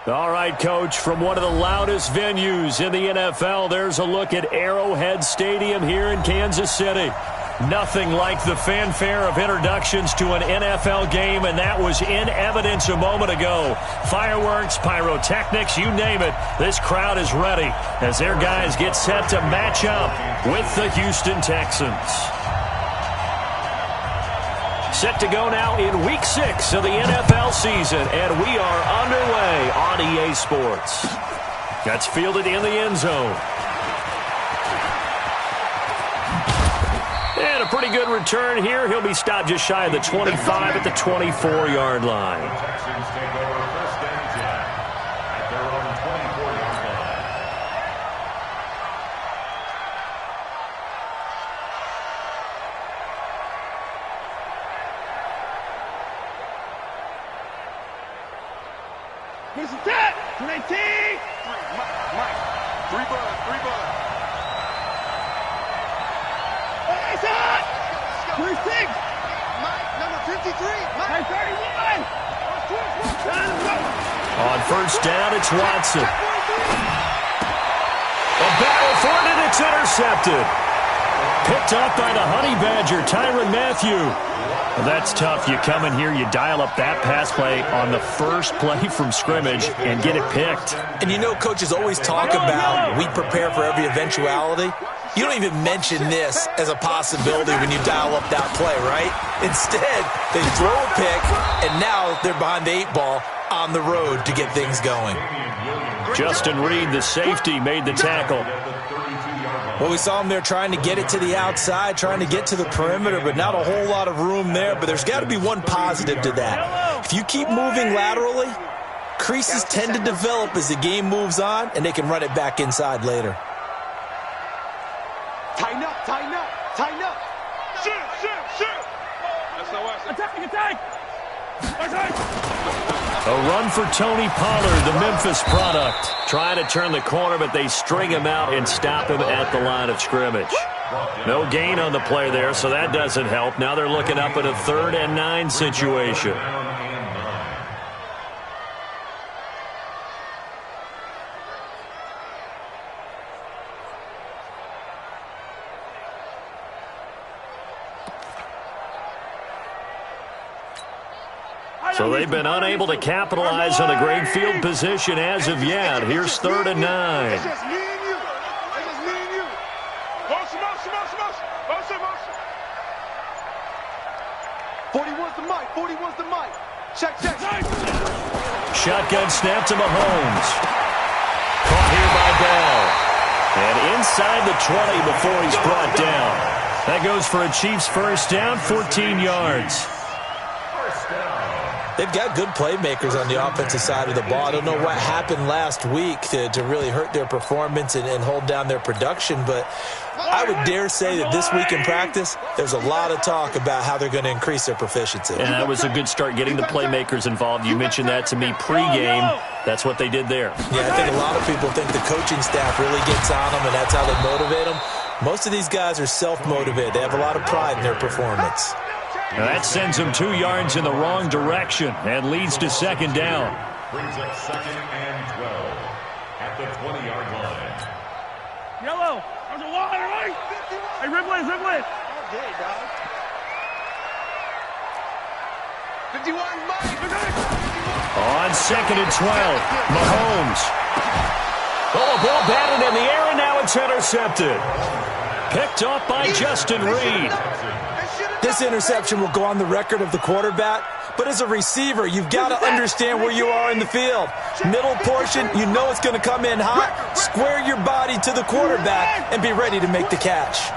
All right, Coach, from one of the loudest venues in the NFL, there's a look at Arrowhead Stadium here in Kansas City. Nothing like the fanfare of introductions to an NFL game, and that was in evidence a moment ago. Fireworks, pyrotechnics, you name it. This crowd is ready as their guys get set to match up with the Houston Texans. Set to go now in Week 6 of the NFL season, and we are underway on EA Sports. That's fielded in the end zone. And a pretty good return here. He'll be stopped just shy of the 25 at the 24-yard line. Texans take over first and 10 at their own 24-yard line. Here's the tap. 19. Mike. Three bud. Hey, son. 26. Mike, number 53. Hey, 31. On first down, it's Watson. A battle for it, and it's intercepted. Picked up by the Honey Badger, Tyrann Mathieu. Well, that's tough. You come in here, you dial up that pass play on the first play from scrimmage and get it picked. And you know coaches always talk about we prepare for every eventuality. You don't even mention this as a possibility when you dial up that play, right? Instead, they throw a pick, and now they're behind the 8 ball on the road to get things going. Justin Reed, the safety, made the tackle. Well, we saw him there trying to get it to the outside, trying to get to the perimeter, but not a whole lot of room there. But there's got to be one positive to that. If you keep moving laterally, creases tend to develop as the game moves on, and they can run it back inside later. Tighten up. Shoot. Attack. A run for Tony Pollard, the Memphis product. Trying to turn the corner, but they string him out and stop him at the line of scrimmage. No gain on the play there, so that doesn't help. Now they're looking up at a 3rd and 9 situation. So they've been unable to capitalize on a great field position as of yet. Here's 3rd and 9. It's just me and you. Motion. 41's the mic. Check. Shotgun snap to Mahomes. Caught here by Bell. And inside the 20 before he's brought down. That goes for a Chiefs first down, 14 yards. They've got good playmakers on the offensive side of the ball. I don't know what happened last week to really hurt their performance and hold down their production, but I would dare say that this week in practice, there's a lot of talk about how they're going to increase their proficiency. And that was a good start, getting the playmakers involved. You mentioned that to me pregame. That's what they did there. Yeah, I think a lot of people think the coaching staff really gets on them, and that's how they motivate them. Most of these guys are self-motivated. They have a lot of pride in their performance. Now that sends them 2 yards in the wrong direction and leads to 2nd down. Brings up 2nd and 12 at the 20-yard line. Yellow. There's a wall, right? Hey, ribble it. Okay, dog. 51, Mike. On 2nd and 12, Mahomes. Oh, ball batted in the air, and now it's intercepted. Picked off by Justin Reed. This interception will go on the record of the quarterback, but as a receiver, you've got to understand where you are in the field. Middle portion, you know it's going to come in hot. Square your body to the quarterback and be ready to make the catch.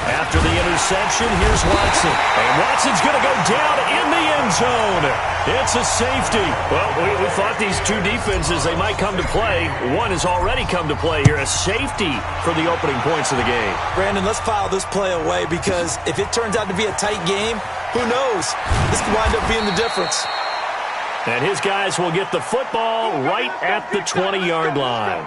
After the interception, here's Watson. And Watson's going to go down in the end zone. It's a safety. Well, we thought these two defenses, they might come to play. One has already come to play here. A safety for the opening points of the game. Brandon, let's file this play away because if it turns out to be a tight game, who knows? This could wind up being the difference. And his guys will get the football right at the 20-yard line.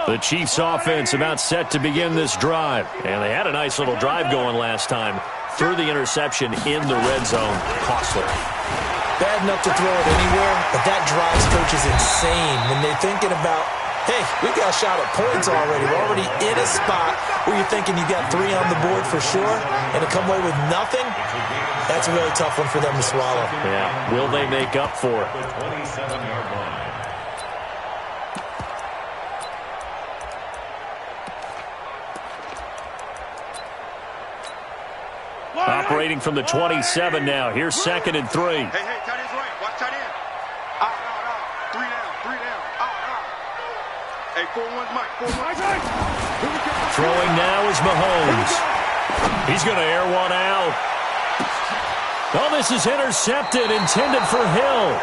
The Chiefs offense about set to begin this drive. And they had a nice little drive going last time. Threw the interception in the red zone. Costly. Bad enough to throw it anywhere, but that drive stretch is insane when they're thinking about, hey, we got a shot at points already. We're already in a spot where you're thinking you got 3 on the board for sure, and to come away with nothing, that's a really tough one for them to swallow. Yeah, will they make up for it? The 27-yard line. Operating from the 27 now. Here's 2nd and 3. Hey, tight end's right. Watch tight end. Out. 3 down. Out. Hey, 4-1's Mike. 4-1. Throwing now is Mahomes. He's going to air one out. Oh, this is intercepted, intended for Hill.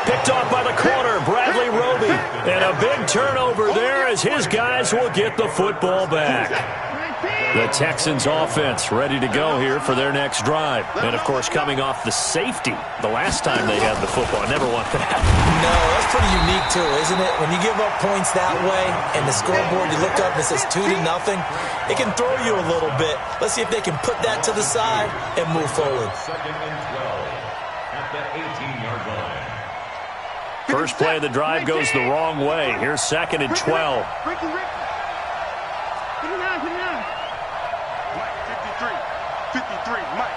Picked off by the corner, Bradley Roby. And a big turnover there as his guys will get the football back. The Texans offense ready to go here for their next drive. And, of course, coming off the safety the last time they had the football. Never want that. No, that's pretty unique, too, isn't it? When you give up points that way and the scoreboard, you look up and it says 2-0, it can throw you a little bit. Let's see if they can put that to the side and move forward. 2nd and 12 at the 18-yard line. First play of the drive goes the wrong way. Here's 2nd and 12. Ricky. Put it down. 53, Mike.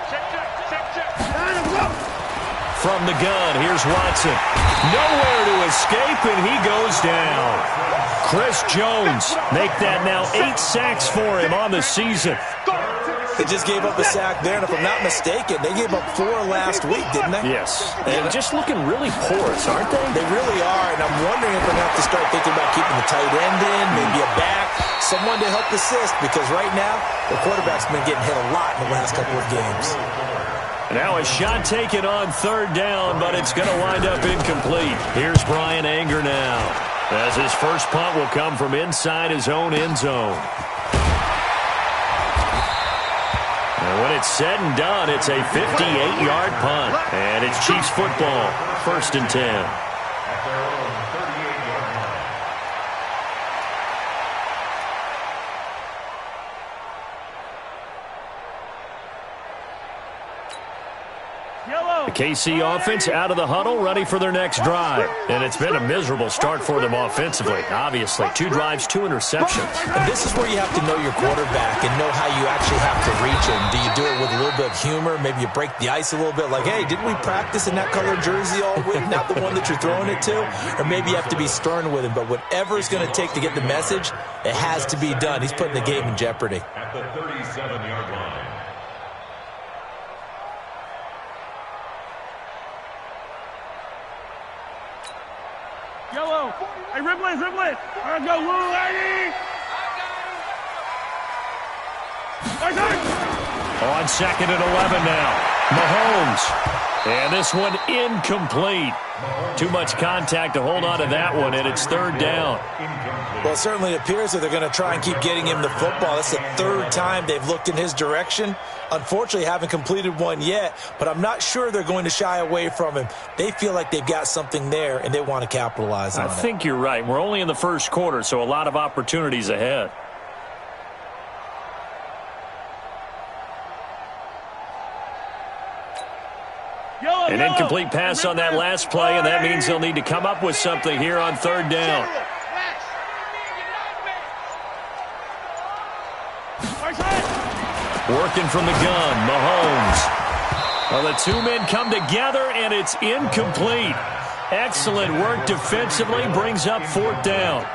Check. From the gun, here's Watson. Nowhere to escape, and he goes down. Chris Jones make that now 8 sacks for him on the season. They just gave up a sack there, and if I'm not mistaken, they gave up 4 last week, didn't they? Yes. And just looking really porous, aren't they? They really are, and I'm wondering if they're going to have to start thinking about keeping the tight end in, maybe a back, someone to help assist, because right now, the quarterback's been getting hit a lot in the last couple of games. Now a shot taken on 3rd down, but it's going to wind up incomplete. Here's Brian Anger now, as his first punt will come from inside his own end zone. And when it's said and done, it's a 58-yard punt. And it's Chiefs football, 1st and 10. At their own 38-yard line. The KC offense out of the huddle, ready for their next drive. And it's been a miserable start for them offensively, obviously. 2 drives, 2 interceptions. And this is where you have to know your quarterback and know how you actually have to reach him. Do you do it with a little bit of humor? Maybe you break the ice a little bit, like, hey, didn't we practice in that colored jersey all week, not the one that you're throwing it to? Or maybe you have to be stern with him. But whatever it's going to take to get the message, it has to be done. He's putting the game in jeopardy. At the 37-yard line. Yellow. Hey, Ripley. All right, go, Lou, lady. On 2nd and 11 now. Mahomes. And this one incomplete. Too much contact to hold on to that one, and it's 3rd down. Well, it certainly appears that they're going to try and keep getting him the football. That's the 3rd time they've looked in his direction. Unfortunately, haven't completed one yet, but I'm not sure they're going to shy away from him. They feel like they've got something there, and they want to capitalize on it. I think you're right. We're only in the 1st quarter, so a lot of opportunities ahead. An incomplete pass on that last play, and that means they'll need to come up with something here on 3rd down. Working from the gun, Mahomes. Well, the 2 men come together, and it's incomplete. Excellent work defensively, brings up 4th down.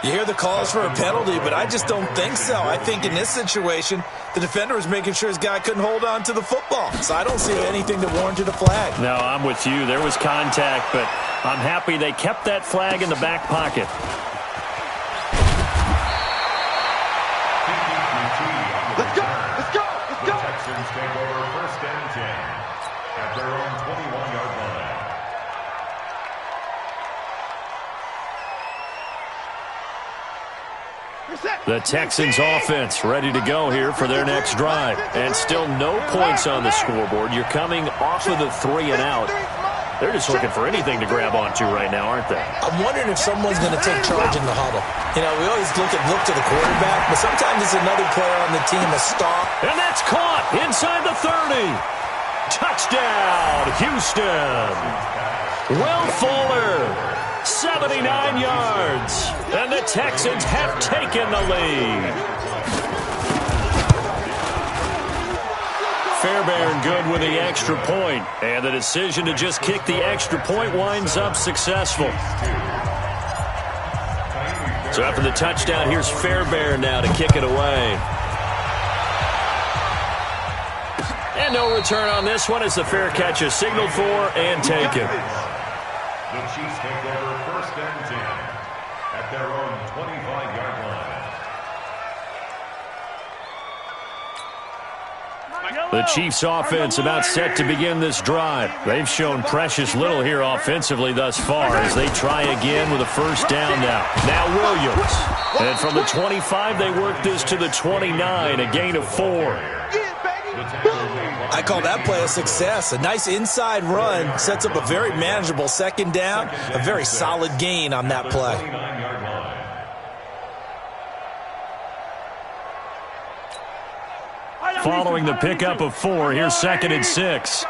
You hear the calls for a penalty, but I just don't think so. I think in this situation, the defender was making sure his guy couldn't hold on to the football. So I don't see anything that warranted a flag. No, I'm with you. There was contact, but I'm happy they kept that flag in the back pocket. Let's go. The Texans take over 1st and 10 at their own 21-yard line. The Texans offense ready to go here for their next drive. And still no points on the scoreboard. You're coming off of the 3 and out. They're just looking for anything to grab onto right now, aren't they? I'm wondering if someone's going to take charge in the huddle. You know, we always look to the quarterback, but sometimes it's another player on the team, a star. And that's caught inside the 30. Touchdown, Houston. Will Fuller, 79 yards. And the Texans have taken the lead. Fairbairn good with the extra point, and the decision to just kick the extra point winds up successful. So after the touchdown, here's Fairbairn now to kick it away. And no return on this one as the fair catch is signaled for and taken. The Chiefs take over 1st and 10 at their own 25-yard line. The Chiefs offense about set to begin this drive. They've shown precious little here offensively thus far as they try again with a first down now. Now Williams. And from the 25, they work this to the 29, a gain of 4. I call that play a success. A nice inside run sets up a very manageable second down. A very solid gain on that play. Following the pickup of 4, here's 2nd and 6.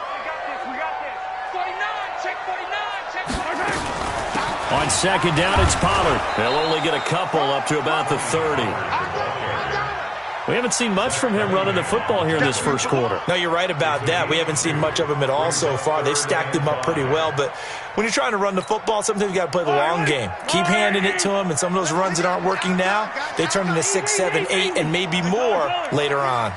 On second down, it's Pollard. They'll only get a couple up to about the 30. We haven't seen much from him running the football here in this first quarter. No, you're right about that. We haven't seen much of him at all so far. They've stacked him up pretty well, but when you're trying to run the football, sometimes you got to play the long game. Keep handing it to him, and some of those runs that aren't working now, they turn into 6, 7, 8, and maybe more later on.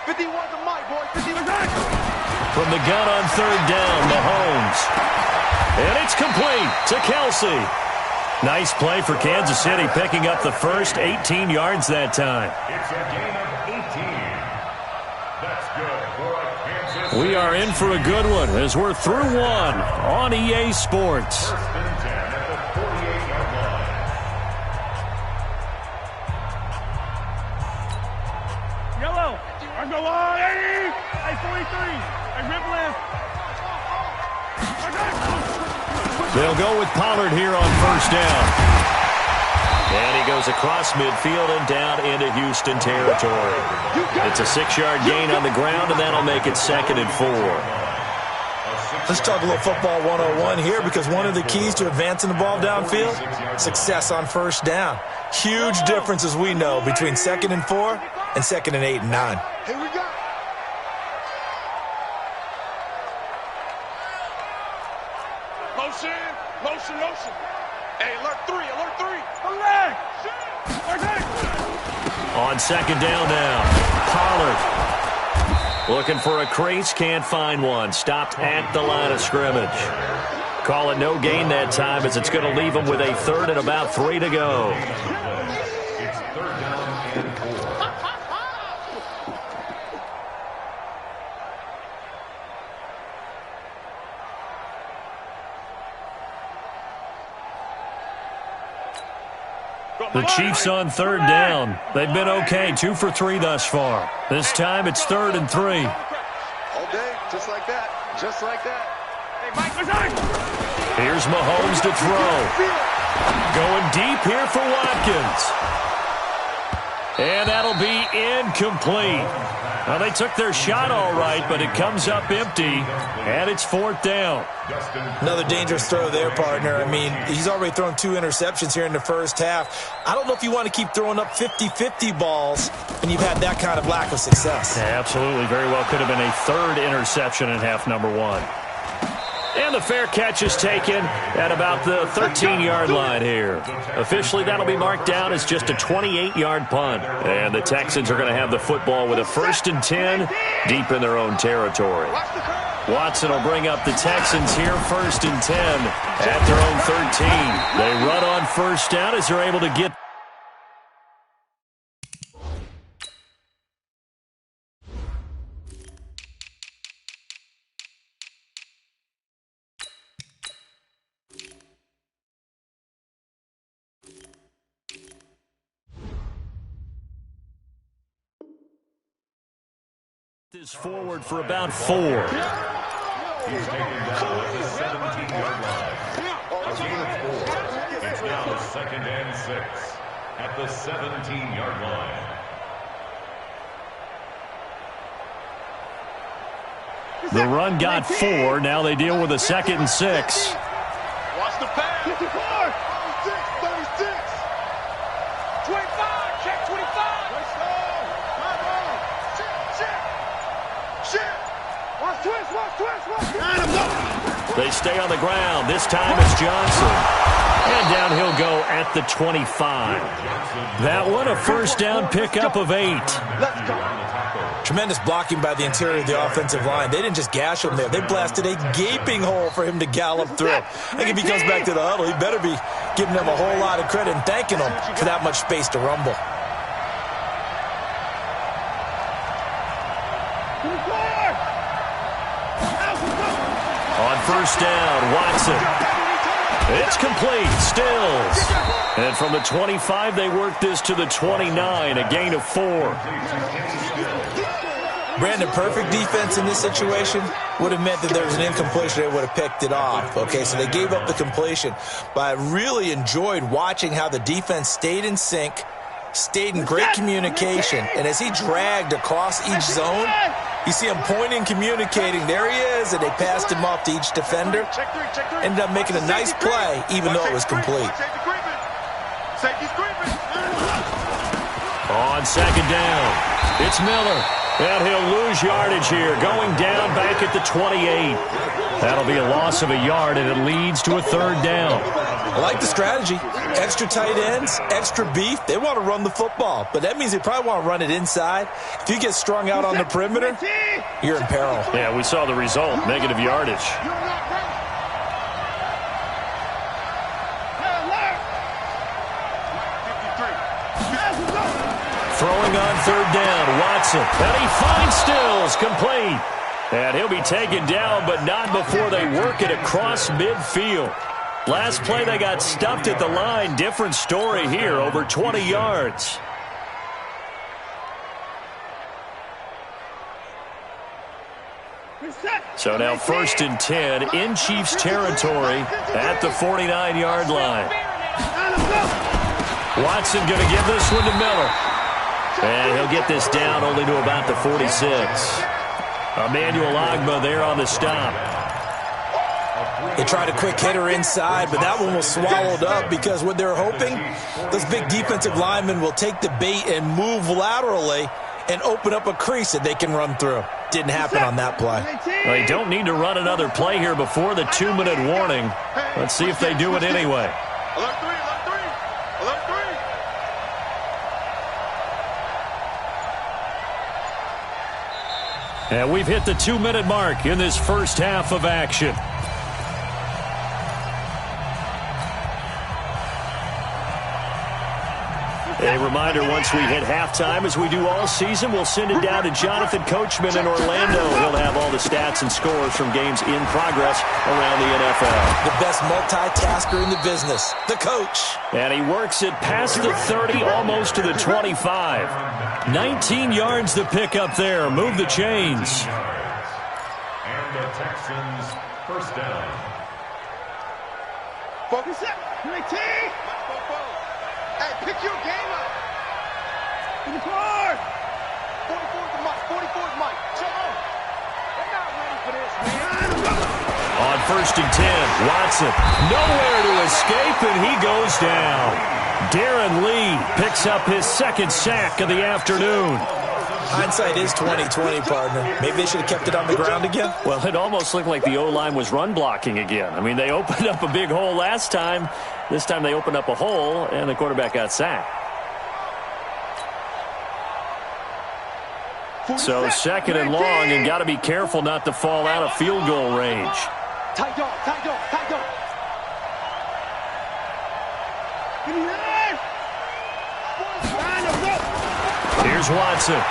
51 to Mike, boys. 51. From the gun on third down, Mahomes. And it's complete to Kelsey. Nice play for Kansas City, picking up the first 18 yards that time. It's a gain of 18. That's good for Kansas. We are in for a good one as we're through one on EA Sports. 1st and 10 at the 48-yard line. Yellow. I'm going on. Hey, 43. Hey, rip left. They'll go with Pollard here on first down. And he goes across midfield and down into Houston territory. It's a 6-yard gain on the ground, and that'll make it 2nd and 4. Let's talk a little football 101 here, because one of the keys to advancing the ball downfield, success on first down. Huge difference, as we know, between 2nd and 4 and 2nd and 8 and 9. Here we go. Motion. Hey, alert 3. On second down now, Pollard. Looking for a crease, can't find one. Stopped at the line of scrimmage. Call it no gain that time as it's going to leave him with a 3rd and about 3 to go. It's 3rd down and 4. The Chiefs on third down. They've been okay, 2 for 3 thus far. This time it's 3rd and 3. All day, just like that. Here's Mahomes to throw. Going deep here for Watkins. And that'll be incomplete. Now, they took their shot all right, but it comes up empty, and it's 4th down. Another dangerous throw there, partner. I mean, he's already thrown 2 interceptions here in the first half. I don't know if you want to keep throwing up 50-50 balls when you've had that kind of lack of success. Yeah, absolutely. Very well could have been a 3rd interception in half number 1. And the fair catch is taken at about the 13-yard line here. Officially, that'll be marked down as just a 28-yard punt. And the Texans are going to have the football with a 1st and 10 deep in their own territory. Watson will bring up the Texans here, 1st and 10 at their own 13. They run on first down as they're able to get. This forward for about 4. He's taken down at the 17-yard line. A gain of 4. It's now 2nd and 6 at the 17-yard line. The run got 4. Now they deal with a 2nd and 6. Watch the pass. 54. 36. 25. Check 25. Let's go. Shit. Watch twist. They stay on the ground. This time it's Johnson. And down he'll go at the 25. That one a first down pickup of 8. Let's go. Tremendous blocking by the interior of the offensive line. They didn't just gash him there. They blasted a gaping hole for him to gallop through. I think if he comes back to the huddle, he better be giving them a whole lot of credit and thanking them for that much space to rumble. On first down, Watson. It's complete. Stills. And from the 25, they work this to the 29, a gain of 4. Brandon, perfect defense in this situation would have meant that there was an incompletion. They would have picked it off. Okay, so they gave up the completion. But I really enjoyed watching how the defense stayed in sync, stayed in great communication. And as he dragged across each zone, you see him pointing, communicating. There he is, and they passed him off to each defender. Ended up making a nice play, even though it was complete. On second down, it's Miller. And he'll lose yardage here, going down back at the 28. That'll be a loss of a yard, and it leads to a 3rd down. I like the strategy. Extra tight ends, extra beef. They want to run the football, but that means they probably want to run it inside. If you get strung out on the perimeter, you're in peril. Yeah, we saw the result, negative yardage. Throwing on 3rd down, Watson. And he finds Stills, complete. And he'll be taken down, but not before they work it across midfield. Last play, they got stuffed at the line. Different story here, over 20 yards. So now 1st and 10 in Chiefs territory at the 49-yard line. Watson going to give this one to Miller. And he'll get this down only to about the 46. Emmanuel Ogbah there on the stop. They tried a quick hitter inside, but that one was swallowed up because what they're hoping, those big defensive linemen will take the bait and move laterally and open up a crease that they can run through. Didn't happen on that play. Well, they don't need to run another play here before the 2-minute warning. Let's see if they do it anyway. Alert 3, alert 3, alert 3. And we've hit the 2-minute mark in this first half of action. A reminder, once we hit halftime, as we do all season, we'll send it down to Jonathan Coachman in Orlando. He'll have all the stats and scores from games in progress around the NFL. The best multitasker in the business, the coach. And he works it past the 30, almost to the 25. 19 yards to pick up there. Move the chains. And the Texans first down. Focus up. Hey, pick your game up. In the car. 44's the mic. 44's mic. Chill out. They're not ready for this, man. On 1st and 10, Watson. Nowhere to escape, and he goes down. Darren Lee picks up his 2nd sack of the afternoon. Hindsight is 20/20, partner. Maybe they should have kept it on the ground again. Well, it almost looked like the O-line was run blocking again. I mean, they opened up a big hole last time. This time they opened up a hole, and the quarterback got sacked. So 2nd and long, and got to be careful not to fall out of field goal range. Tight dog, tight dog, tight dog. Here's Watson.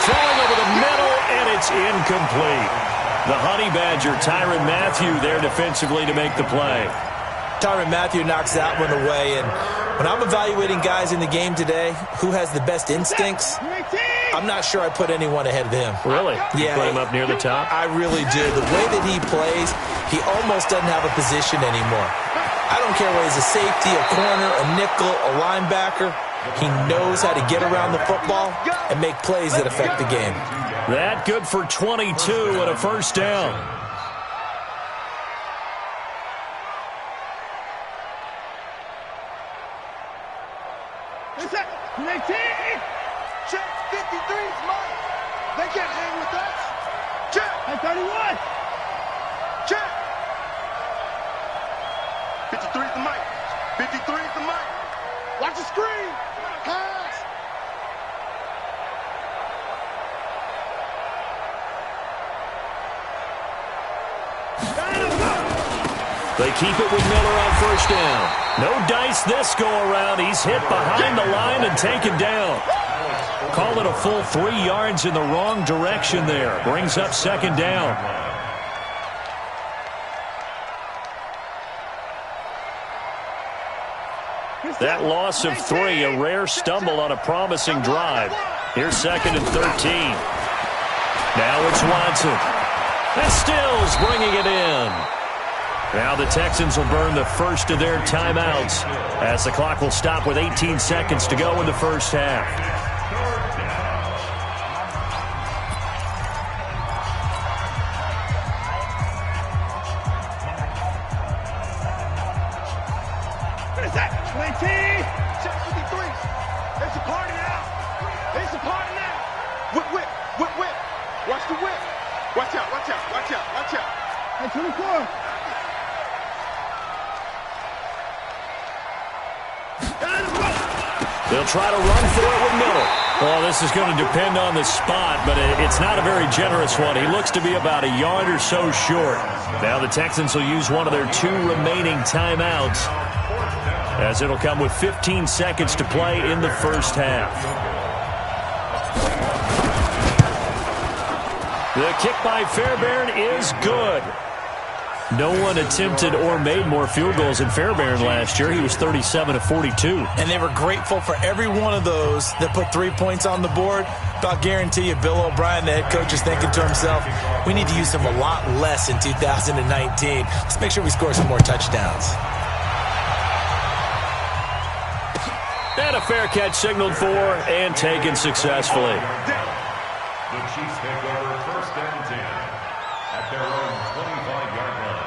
Throwing over the middle, and it's incomplete. The Honey Badger, Tyrann Mathieu, there defensively to make the play. Tyrann Mathieu knocks that one away. And when I'm evaluating guys in the game today, who has the best instincts, I'm not sure I put anyone ahead of him. Really? Yeah. You put him up near the top? I really do. The way that he plays, he almost doesn't have a position anymore. I don't care whether he's a safety, a corner, a nickel, a linebacker. He knows how to get around the football and make plays that affect the game. That good for 22 and a first down. Check 53's mine. They can't hang with us. Check. Hey, 31. Check. 53's the mic. 53's the mic. Watch the screen. Pass. They keep it with Miller on first down. No dice this go-around. He's hit behind the line and taken down. Call it a full 3 yards in the wrong direction there. Brings up second down. That loss of 3, a rare stumble on a promising drive. Here's second and 13. Now it's Watson. And Stills bringing it in. Now the Texans will burn the first of their timeouts as the clock will stop with 18 seconds to go in the first half. What is that? 20. Check 53's. It's a party now. It's a party now. Whip, whip, whip, whip. Watch the whip. Watch out, watch out, watch out, watch out. Hey, 24. They'll try to run for it with Miller. Well, this is going to depend on the spot, but it's not a very generous one. He looks to be about a yard or so short. Now the Texans will use one of their 2 remaining timeouts, as it'll come with 15 seconds to play in the first half. The kick by Fairbairn is good. No one attempted or made more field goals than Fairbairn last year. He was 37 of 42. And they were grateful for every one of those that put 3 points on the board. But I'll guarantee you, Bill O'Brien, the head coach, is thinking to himself, we need to use him a lot less in 2019. Let's make sure we score some more touchdowns. And a fair catch signaled for and taken successfully. The Chiefs take over first and 10 at their own 25-yard line.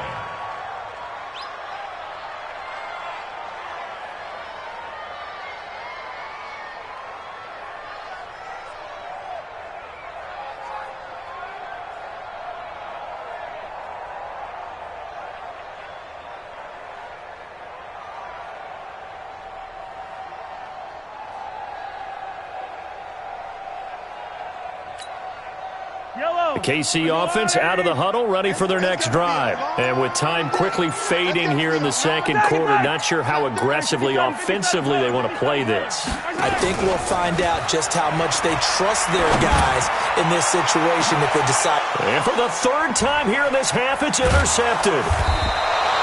The KC offense out of the huddle, ready for their next drive. And with time quickly fading here in the second quarter, not sure how aggressively, offensively they want to play this. I think we'll find out just how much they trust their guys in this situation if they decide. And for the 3rd time here in this half, it's intercepted.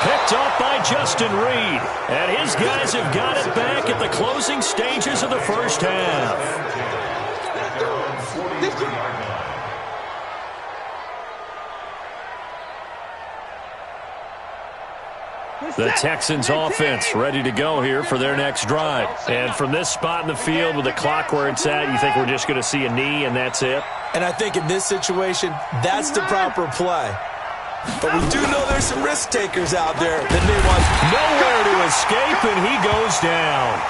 Picked off by Justin Reed. And his guys have got it back at the closing stages of the first half. The Texans offense ready to go here for their next drive. And from this spot in the field with the clock where it's at, you think we're just going to see a knee and that's it? And I think in this situation, that's the proper play. But we do know there's some risk takers out there that may want nowhere to escape, and he goes down.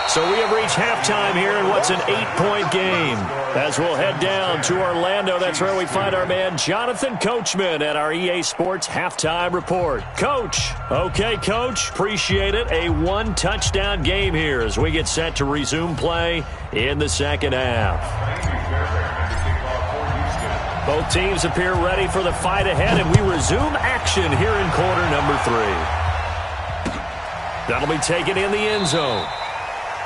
So we have reached halftime here in what's an 8-point game. As we'll head down to Orlando, that's where we find our man Jonathan Coachman at our EA Sports Halftime Report. Coach. Okay, Coach. Appreciate it. A 1-touchdown game here as we get set to resume play in the second half. Both teams appear ready for the fight ahead, and we resume action here in quarter number 3. That'll be taken in the end zone.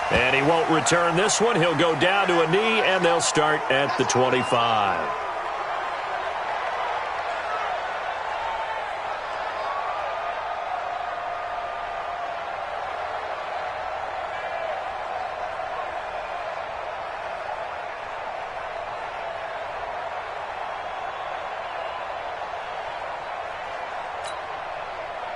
And he won't return this one. He'll go down to a knee, and they'll start at the 25.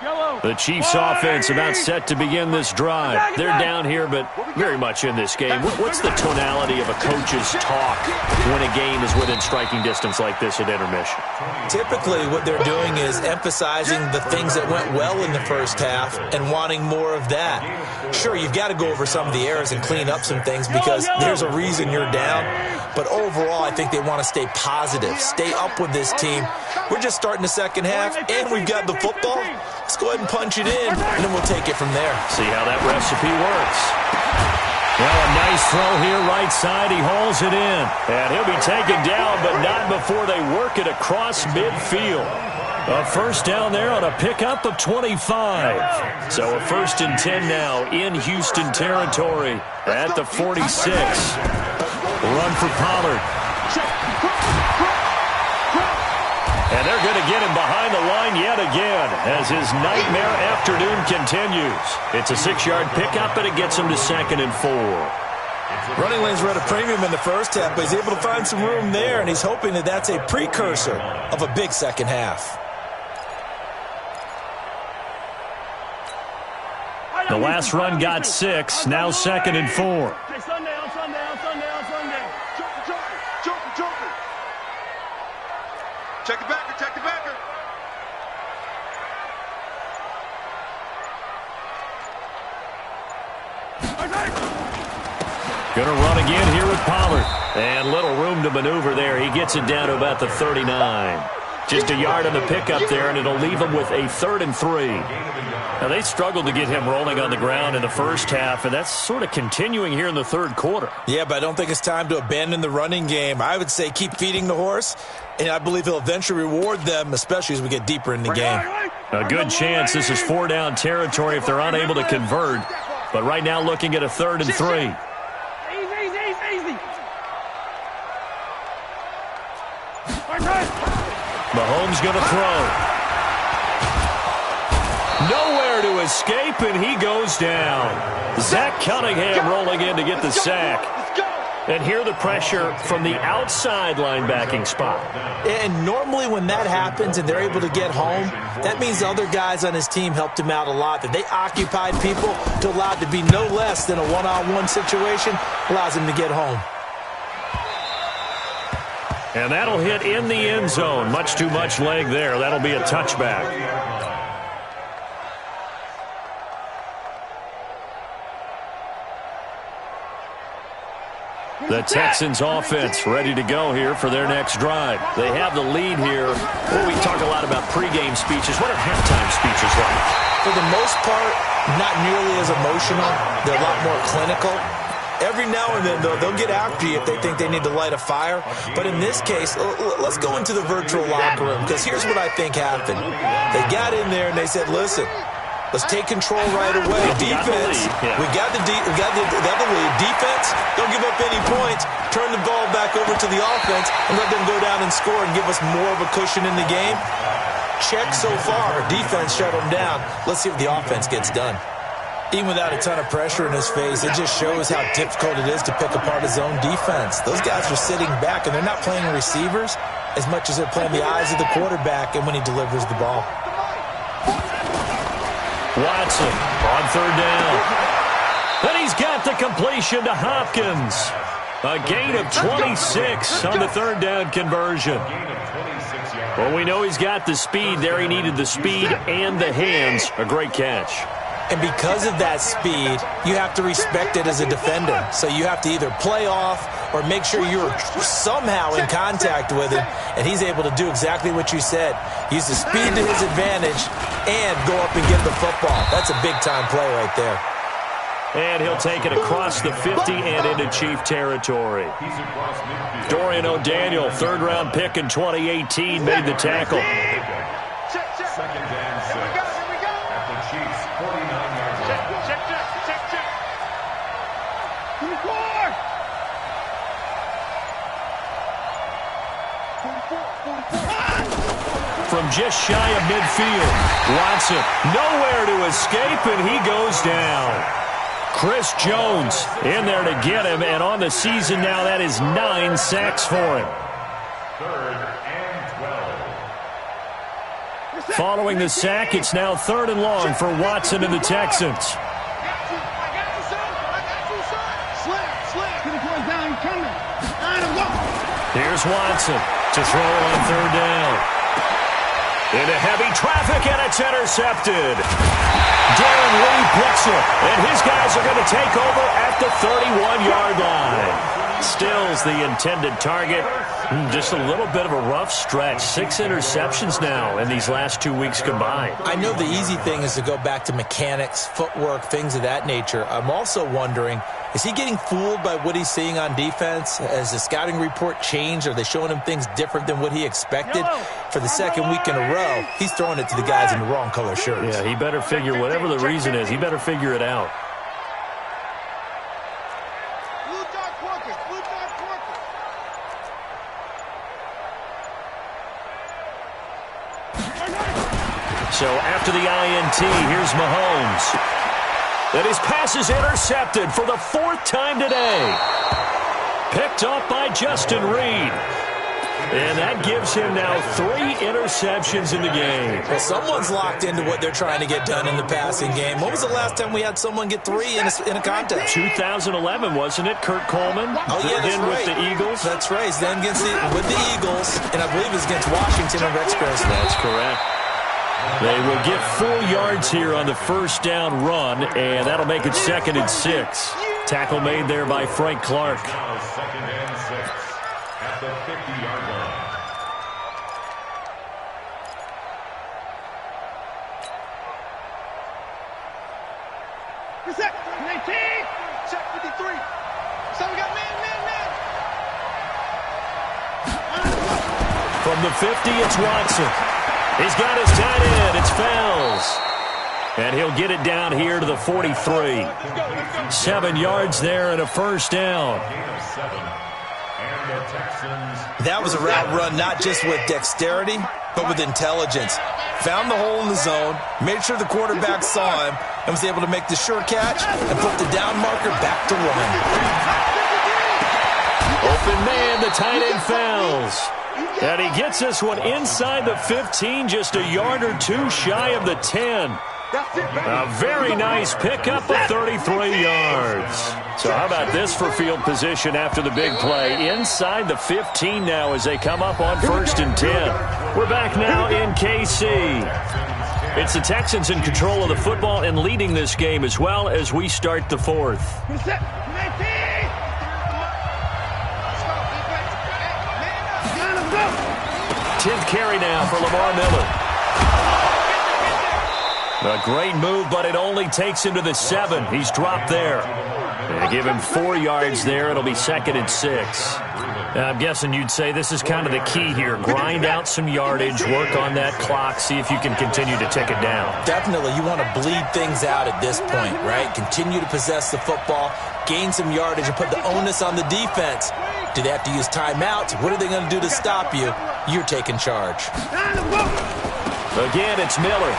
The Chiefs offense about set to begin this drive. They're down here, but very much in this game. What's the tonality of a coach's talk when a game is within striking distance like this at intermission? Typically, what they're doing is emphasizing the things that went well in the first half and wanting more of that. Sure, you've got to go over some of the errors and clean up some things because there's a reason you're down. But overall, I think they want to stay positive, stay up with this team. We're just starting the second half, and we've got the football. Let's go ahead and punch it in, and then we'll take it from there. See how that recipe works. Well, a nice throw here, right side. He hauls it in. And he'll be taken down, but not before they work it across midfield. A first down there on a pickup of 25. So a 1st and 10 now in Houston territory at the 46. Run for Pollard. And they're going to get him behind the line yet again as his nightmare afternoon continues. It's a 6-yard pickup, and it gets him to 2nd and 4. Running lanes were at a premium in the first half, but he's able to find some room there, and he's hoping that that's a precursor of a big second half. The last run got 6, now 2nd and 4. Hey, Sunday. Joker. Check the backer. Going to run again here with Pollard. And little room to maneuver there. He gets it down to about the 39. Just a yard on the pickup there, and it'll leave him with a 3rd and 3. Now, they struggled to get him rolling on the ground in the first half, and that's sort of continuing here in the third quarter. Yeah, but I don't think it's time to abandon the running game. I would say keep feeding the horse, and I believe he'll eventually reward them, especially as we get deeper in the game. A good chance this is 4-down territory if they're unable to convert. But right now looking at a 3rd and 3. Easy. Mahomes going to throw. Nowhere to escape, and he goes down. Zach Cunningham rolling in to get the sack. And here the pressure from the outside linebacking spot. And normally when that happens and they're able to get home, that means the other guys on his team helped him out a lot. That they occupied people to allow it to be no less than a one-on-one situation allows him to get home. And that'll hit in the end zone. Much too much leg there. That'll be a touchback. The Texans offense ready to go here for their next drive. They have the lead here. Well, we talk a lot about pregame speeches. What are halftime speeches like? For the most part, not nearly as emotional. They're a lot more clinical. Every now and then, though, they'll get after you if they think they need to light a fire. But in this case, let's go into the virtual locker room, because here's what I think happened. They got in there and they said, listen, let's take control right away. Defense, we got the lead. Defense, don't give up any points. Turn the ball back over to the offense and let them go down and score and give us more of a cushion in the game. Check so far. Defense shut them down. Let's see if the offense gets done. Even without a ton of pressure in his face, it just shows how difficult it is to pick apart his own defense. Those guys are sitting back, and they're not playing receivers as much as they're playing the eyes of the quarterback and when he delivers the ball. Watson on 3rd down. Then he's got the completion to Hopkins. A gain of 26 on the 3rd down conversion. Well, we know he's got the speed there. He needed the speed and the hands. A great catch. And because of that speed, you have to respect it as a defender. So you have to either play off or make sure you're somehow in contact with him, and he's able to do exactly what you said. Use the speed to his advantage and go up and get the football. That's a big-time play right there. And he'll take it across the 50 and into Chief territory. Dorian O'Daniel, 3rd-round pick in 2018, made the tackle. 2nd and 6. At the Chiefs' 49-yard line. Check. From just shy of midfield, Watson nowhere to escape, and he goes down. Chris Jones in there to get him, and on the season now, that is 9 sacks for him. 3rd and 12. Following the sack, it's now 3rd and long for Watson and the Texans. Here's Watson to throw on 3rd down. Into heavy traffic, and it's intercepted. Darren Lee picks it, and his guys are going to take over at the 31-yard line. Stills the intended target. Just a little bit of a rough stretch. 6 interceptions now in these last 2 weeks combined. I know the easy thing is to go back to mechanics, footwork, things of that nature. I'm also wondering, is he getting fooled by what he's seeing on defense? Has the scouting report changed? Are they showing him things different than what he expected? For the second week in a row, he's throwing it to the guys in the wrong color shirts. Yeah, he better figure, whatever the reason is, he better figure it out. So after the INT, here's Mahomes. And his pass is intercepted for the 4th time today. Picked up by Justin Reed. And that gives him now 3 interceptions in the game. Well, someone's locked into what they're trying to get done in the passing game. When was the last time we had someone get 3 in a contest? 2011, wasn't it? Kurt Coleman. Oh, yeah, that's right. With the Eagles. That's right. Then with the Eagles, and I believe it was against Washington and Rex Grossman. That's correct. They will get 4 yards here on the 1st down run, and that'll make it 2nd and 6. Tackle made there by Frank Clark. Now 2nd and 6 at the 50-yard line. Reset. 19. Check 53. So we got man. From the 50, it's Watson. He's got his tight end. It's Fells. And he'll get it down here to the 43. 7 yards there and a 1st down. That was a route run not just with dexterity, but with intelligence. Found the hole in the zone, made sure the quarterback saw him, and was able to make the sure catch and put the down marker back to 1. Open man, the tight end Fells. And he gets this one inside the 15, just a yard or 2 shy of the 10. A very nice pickup of 33 yards. So how about this for field position after the big play? Inside the 15 now as they come up on 1st and 10. We're back now in KC. It's the Texans in control of the football and leading this game as well as we start the 4th. 10th carry now for Lamar Miller. A great move, but it only takes him to the 7. He's dropped there. And give him 4 yards there. It'll be 2nd and 6. I'm guessing you'd say this is kind of the key here. Grind out some yardage, work on that clock, see if you can continue to tick it down. Definitely. You want to bleed things out at this point, right? Continue to possess the football, gain some yardage, and put the onus on the defense. Do they have to use timeouts? What are they going to do to stop you? You're taking charge. Again, it's Miller.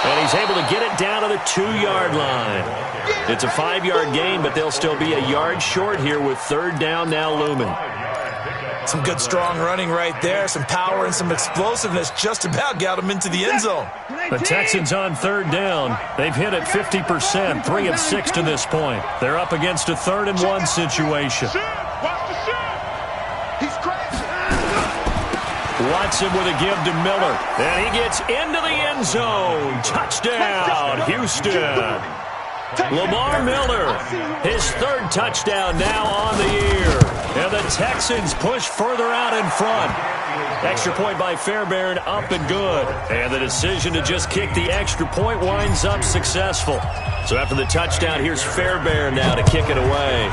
And he's able to get it down to the 2-yard line. It's a 5-yard gain, but they'll still be a yard short here with 3rd down now looming. Some good, strong running right there. Some power and some explosiveness just about got him into the end zone. The Texans on 3rd down. They've hit it 50%, 3 of 6 to this point. They're up against a 3rd and 1 situation. Watson with a give to Miller. And he gets into the end zone. Touchdown, Houston. Lamar Miller, his 3rd touchdown now on the year. And the Texans push further out in front. Extra point by Fairbairn, up and good. And the decision to just kick the extra point winds up successful. So after the touchdown, here's Fairbairn now to kick it away.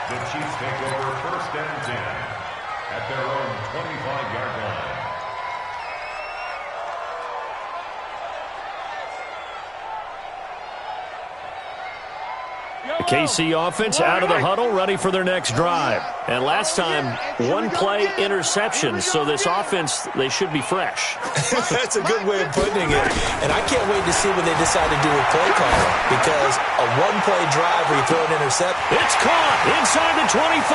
The Chiefs take over 1st and 10 at their own 25-yard line. KC offense out of the huddle, ready for their next drive. And last time, one-play interception, so this offense, they should be fresh. That's a good way of putting it. And I can't wait to see what they decide to do with play calling, because a one-play drive where you throw an interception. It's caught inside the 25.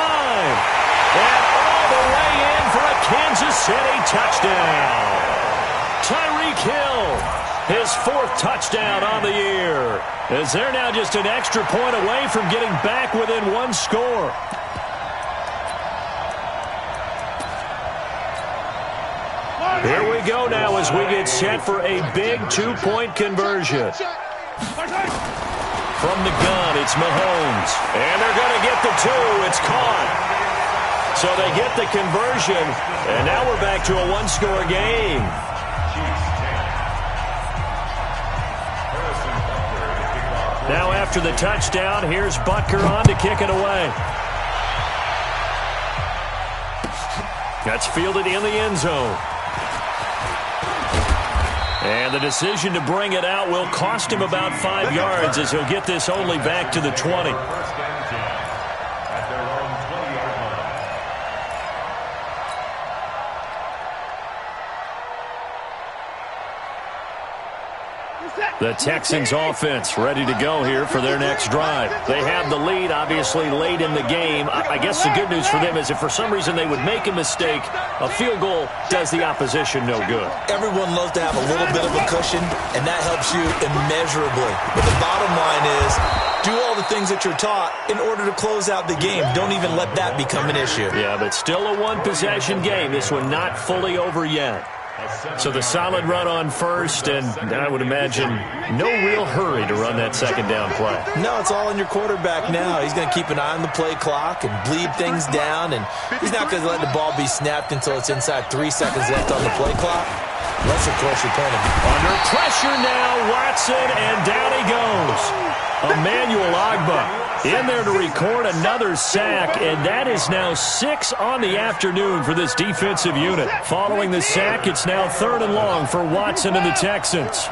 And all the way in for a Kansas City touchdown. Tyreek Hill, his 4th touchdown on the year, as they're now just an extra point away from getting back within 1 score. Here we go now as we get set for a big 2-point conversion. From the gun, it's Mahomes. And they're going to get the 2. It's caught. So they get the conversion, and now we're back to a 1-score game. Now after the touchdown, here's Butker on to kick it away. That's fielded in the end zone. And the decision to bring it out will cost him about 5 yards, as he'll get this only back to the 20. The Texans offense ready to go here for their next drive. They have the lead, obviously, late in the game. I guess the good news for them is if for some reason they would make a mistake, a field goal does the opposition no good. Everyone loves to have a little bit of a cushion, and that helps you immeasurably. But the bottom line is, do all the things that you're taught in order to close out the game. Don't even let that become an issue. Yeah, but still a one-possession game. This one not fully over yet. So the solid run on first, and I would imagine no real hurry to run that second down play. No, it's all on your quarterback now. He's going to keep an eye on the play clock and bleed things down, and he's not going to let the ball be snapped until it's inside 3 seconds left on the play clock. Unless, of course, you're playing him. Under pressure now, Watson, and down he goes. Emmanuel Ogbah in there to record another sack, and that is now 6 on the afternoon for this defensive unit. Following the sack, it's now 3rd and long for Watson and the Texans.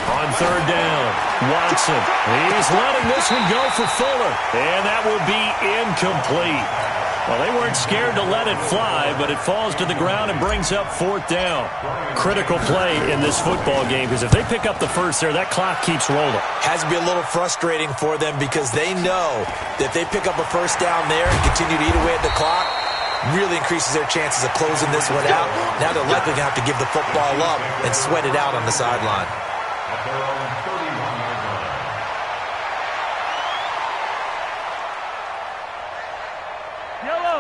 On 3rd down, Watson. He's letting this one go for Fuller, and that will be incomplete. Well, they weren't scared to let it fly, but it falls to the ground and brings up 4th down. Critical play in this football game, because if they pick up the first there, that clock keeps rolling. Has to be a little frustrating for them, because they know that if they pick up a first down there and continue to eat away at the clock, really increases their chances of closing this one out. Now they're likely going to have to give the football up and sweat it out on the sideline.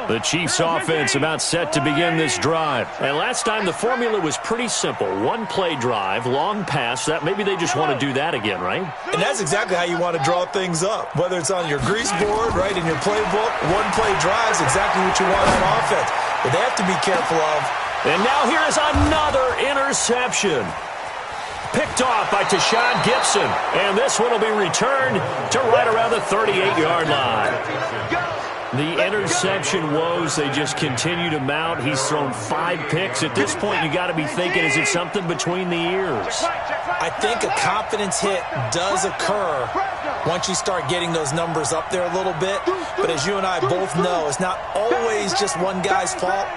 The Chiefs offense about set to begin this drive. And last time the formula was pretty simple. One-play drive, long pass. That maybe they just want to do that again, right? And that's exactly how you want to draw things up. Whether it's on your grease board, right, in your playbook, one-play drive is exactly what you want on offense. But they have to be careful of. And now here is another interception. Picked off by Tashad Gibson. And this one will be returned to right around the 38-yard line. The interception woes, they just continue to mount. He's thrown 5 picks. At this point, you got to be thinking, is it something between the ears? I think a confidence hit does occur once you start getting those numbers up there a little bit. But as you and I both know, it's not always just one guy's fault.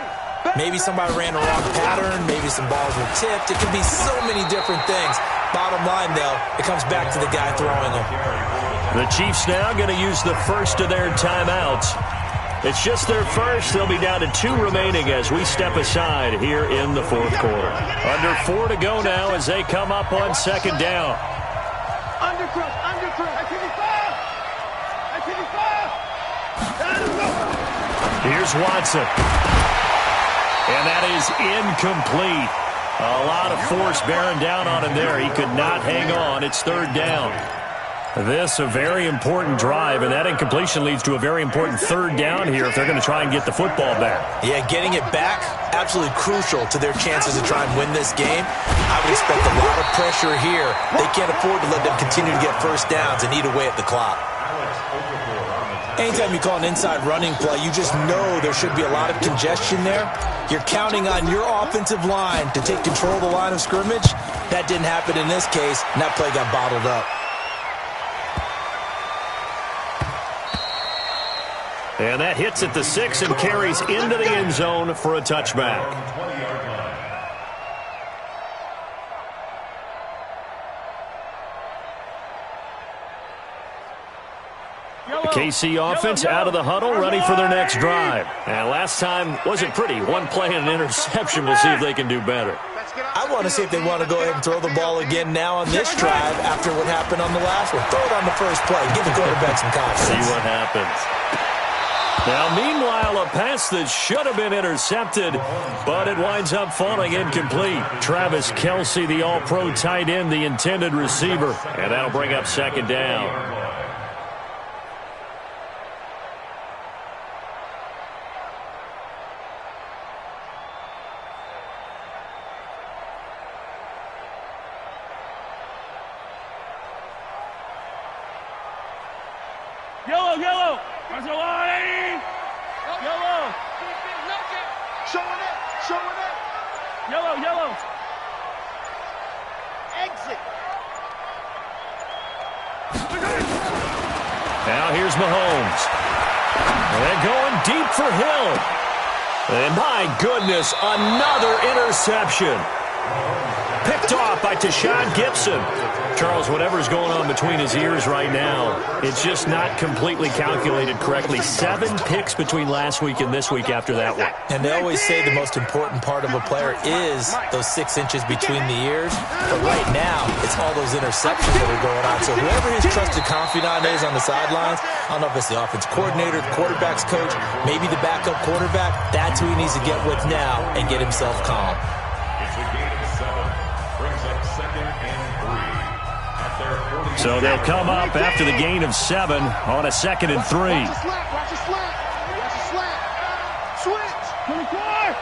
Maybe somebody ran a wrong pattern. Maybe some balls were tipped. It could be so many different things. Bottom line, though, it comes back to the guy throwing them. The Chiefs now going to use the first of their timeouts. It's just their first. They'll be down to 2 remaining as we step aside here in the 4th quarter. Under 4 to go now as they come up on 2nd down. Here's Watson. And that is incomplete. A lot of force bearing down on him there. He could not hang on. It's 3rd down. This a very important drive, and that incompletion leads to a very important 3rd down here if they're going to try and get the football back. Yeah, getting it back, absolutely crucial to their chances to try and win this game. I would expect a lot of pressure here. They can't afford to let them continue to get first downs and eat away at the clock. Anytime you call an inside running play, you just know there should be a lot of congestion there. You're counting on your offensive line to take control of the line of scrimmage. That didn't happen in this case, and that play got bottled up. And that hits at the 6 and carries into the end zone for a touchback. The KC offense out of the huddle, ready for their next drive. And last time wasn't pretty. One play and an interception. We'll see if they can do better. I want to see if they want to go ahead and throw the ball again now on this drive after what happened on the last one. Throw it on the first play. Give the quarterback some confidence. See what happens. Now, meanwhile, a pass that should have been intercepted, but it winds up falling incomplete. Travis Kelce, the all-pro tight end, the intended receiver. And that'll bring up second down. Yellow, yellow. There's a line. Yellow. Showing it. Showing it. Yellow, yellow. Exit. Now here's Mahomes. And going deep for Hill. And my goodness, another interception. Picked off by Tashawn Gibson. Charles, whatever's going on between his ears right now, it's just not completely calculated correctly. 7 picks between last week and this week after that one. And they always say the most important part of a player is those 6 inches between the ears. But right now, it's all those interceptions that are going on. So whoever his trusted confidant is on the sidelines, I don't know if it's the offense coordinator, the quarterback's coach, maybe the backup quarterback, that's who he needs to get with now and get himself calm. It's a gain of 7. Brings up 2nd and 3. So they'll come up after the gain of 7 on a 2nd and 3. Watch the slap. Watch the slap. Watch the slap. Switch. 24.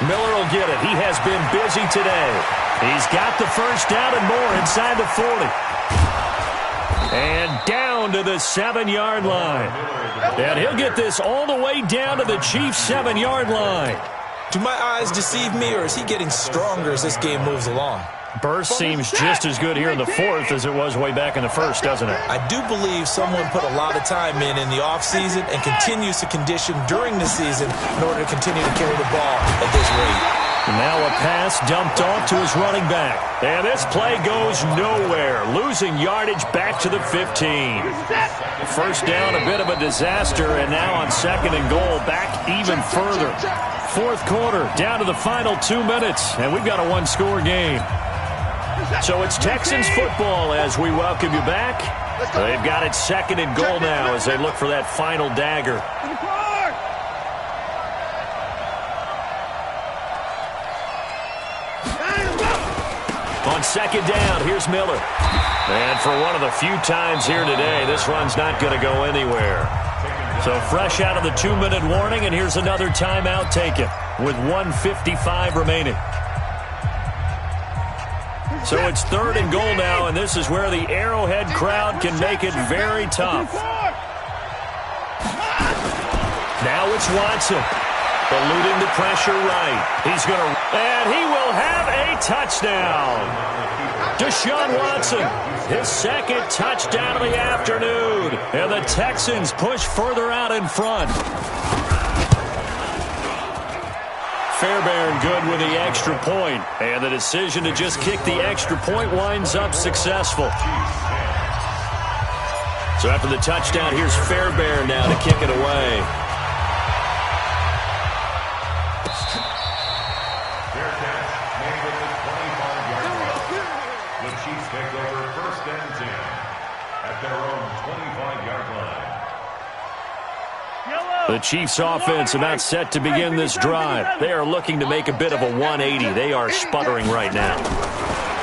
Miller will get it. He has been busy today. He's got the first down and more inside the 40. And down to the 7-yard line. And he'll get this all the way down to the Chiefs' 7-yard line. Do my eyes deceive me, or is he getting stronger as this game moves along? Burst seems just as good here in the 4th as it was way back in the 1st, doesn't it? I do believe someone put a lot of time in the offseason and continues to condition during the season in order to continue to carry the ball at this rate. Now a pass dumped off to his running back. And this play goes nowhere. Losing yardage back to the 15. First down, a bit of a disaster, and now on 2nd and goal, back even further. 4th quarter, down to the final 2 minutes, and we've got a 1-score game. So it's Texans football as we welcome you back. They've got it 2nd and goal now as they look for that final dagger. On 2nd down, here's Miller. And for one of the few times here today, this run's not going to go anywhere. So fresh out of the 2-minute warning, and here's another timeout taken with 1:55 remaining. So it's 3rd and goal now, and this is where the Arrowhead crowd can make it very tough. Now it's Watson, eluding the pressure right. He's going to, and he will have a touchdown. Deshaun Watson, his 2nd touchdown of the afternoon, and the Texans push further out in front. Fairbairn good with the extra point, and the decision to just kick the extra point winds up successful. So after the touchdown, here's Fairbairn now to kick it away. Fair catch made at the 25-yard line. The Chiefs take over 1st and 10 at their own 25-yard line. The Chiefs offense about set to begin this drive. They are looking to make a bit of a 180. They are sputtering right now.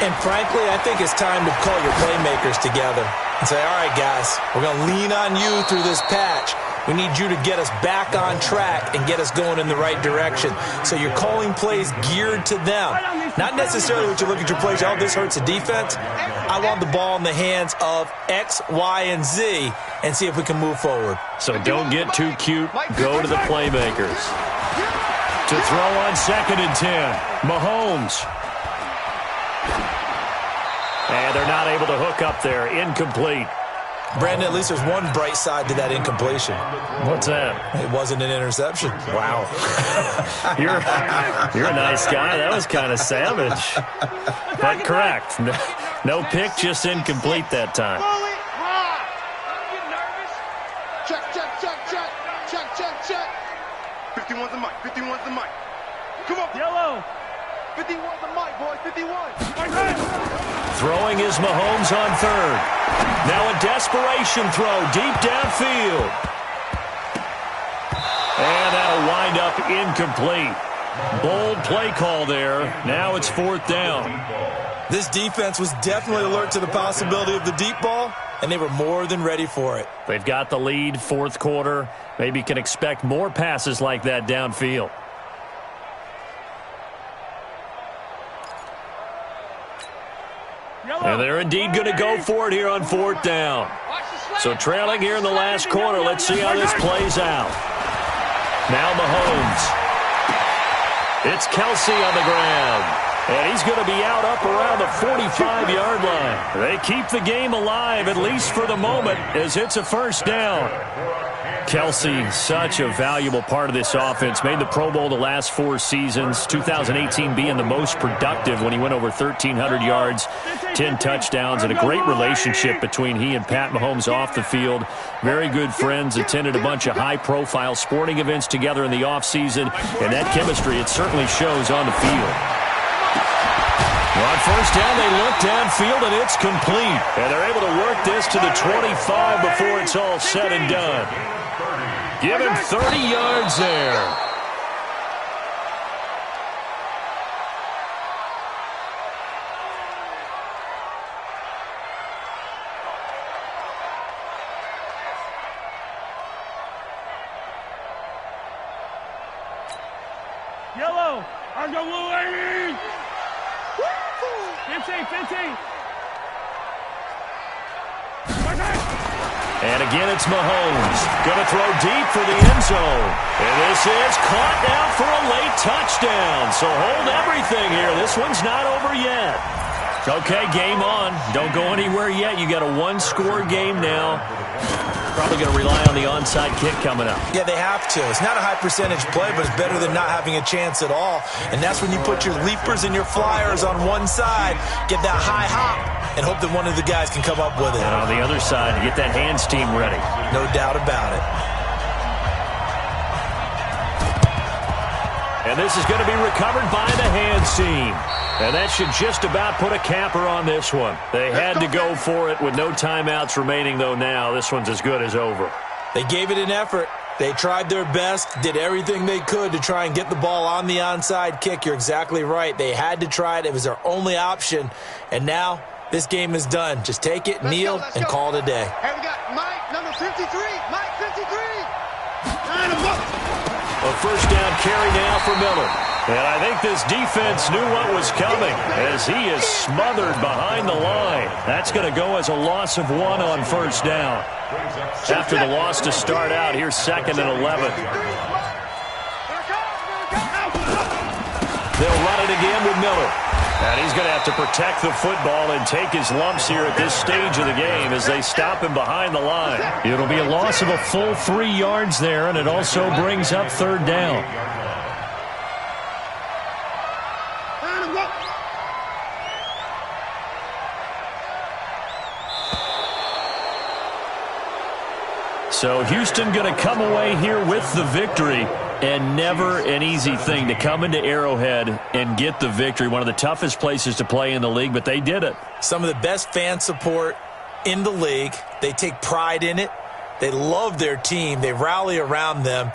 And frankly, I think it's time to call your playmakers together and say, all right, guys, we're going to lean on you through this patch. We need you to get us back on track and get us going in the right direction. So you're calling plays geared to them. Not necessarily what you look at your plays, oh, this hurts the defense. I want the ball in the hands of X, Y, and Z and see if we can move forward. So don't get too cute. Go to the playmakers. To throw on 2nd and 10. Mahomes. And they're not able to hook up there. Incomplete. Brandon, at least there's one bright side to that incompletion. What's that? It wasn't an interception. Wow. You're a nice guy. That was kind of savage. But correct. No pick, just incomplete that time. Check, check, check, check. Check, check, check. 51's the mic. 51's the mic. Come on. Yellow. 51's the mic, boys. 51. Throwing is Mahomes on 3rd. Now a desperation throw deep downfield. And that'll wind up incomplete. Bold play call there. Now it's 4th down. This defense was definitely alert to the possibility of the deep ball, and they were more than ready for it. They've got the lead, 4th quarter. Maybe can expect more passes like that downfield. And they're indeed going to go for it here on 4th down. So trailing here in the last quarter. Let's see how this plays out. Now Mahomes. It's Kelsey on the ground. And he's going to be out up around the 45-yard line. They keep the game alive, at least for the moment, as it's a 1st down. Kelsey, such a valuable part of this offense. Made the Pro Bowl the last 4 seasons. 2018 being the most productive when he went over 1,300 yards, 10 touchdowns, and a great relationship between he and Pat Mahomes off the field. Very good friends. Attended a bunch of high-profile sporting events together in the offseason. And that chemistry, it certainly shows on the field. Well, on 1st down, they look downfield, and it's complete. And they're able to work this to the 25 before it's all said and done. Give him 30 yards there. Yellow. I'm going blue, 80. 15. And again, it's Mahomes. Going to throw deep for the end zone. And this is caught now for a late touchdown. So hold everything here. This one's not over yet. Okay, game on. Don't go anywhere yet. You got a 1-score game now. Probably going to rely on the onside kick coming up. Yeah, they have to. It's not a high percentage play, but it's better than not having a chance at all. And that's when you put your leapers and your flyers on one side, get that high hop, and hope that one of the guys can come up with it. And on the other side, get that hands team ready. No doubt about it. And this is going to be recovered by the hands team. And that should just about put a capper on this one. They had to go for it with no timeouts remaining, though now. This one's as good as over. They gave it an effort. They tried their best, did everything they could to try and get the ball on the onside kick. You're exactly right. They had to try it. It was their only option. And now this game is done. Just take it, kneel, and call it a day. Hey, we got Mike, number 53. Mike, 53. A 1st down carry now for Miller. And I think this defense knew what was coming as he is smothered behind the line. That's going to go as a loss of 1 on 1st down. After the loss to start out, here's 2nd and 11. They'll run it again with Miller. And he's going to have to protect the football and take his lumps here at this stage of the game as they stop him behind the line. It'll be a loss of a full 3 yards there, and it also brings up 3rd down. So Houston going to come away here with the victory, and never an easy thing to come into Arrowhead and get the victory. One of the toughest places to play in the league, but they did it. Some of the best fan support in the league. They take pride in it. They love their team. They rally around them,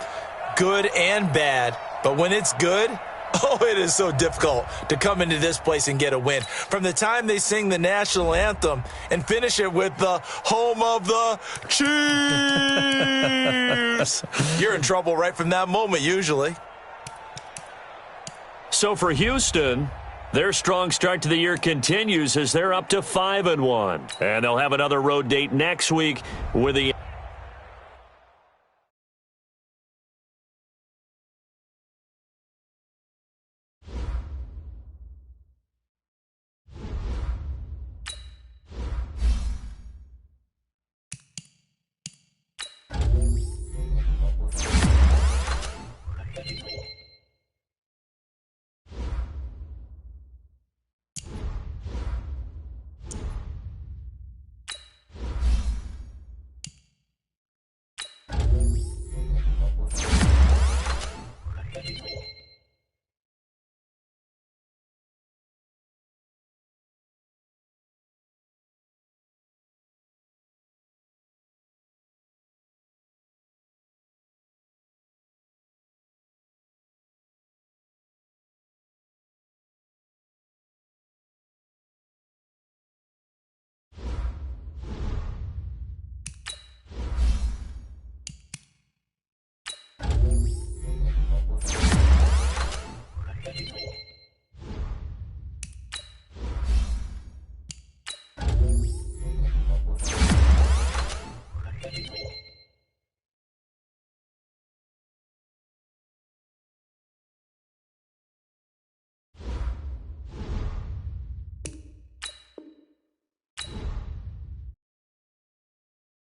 good and bad. But when it's good, oh, it is so difficult to come into this place and get a win. From the time they sing the national anthem and finish it with the home of the Chiefs. lose. You're in trouble right from that moment, usually. So for Houston, their strong start to the year continues as they're up to 5-1. And they'll have another road date next week with the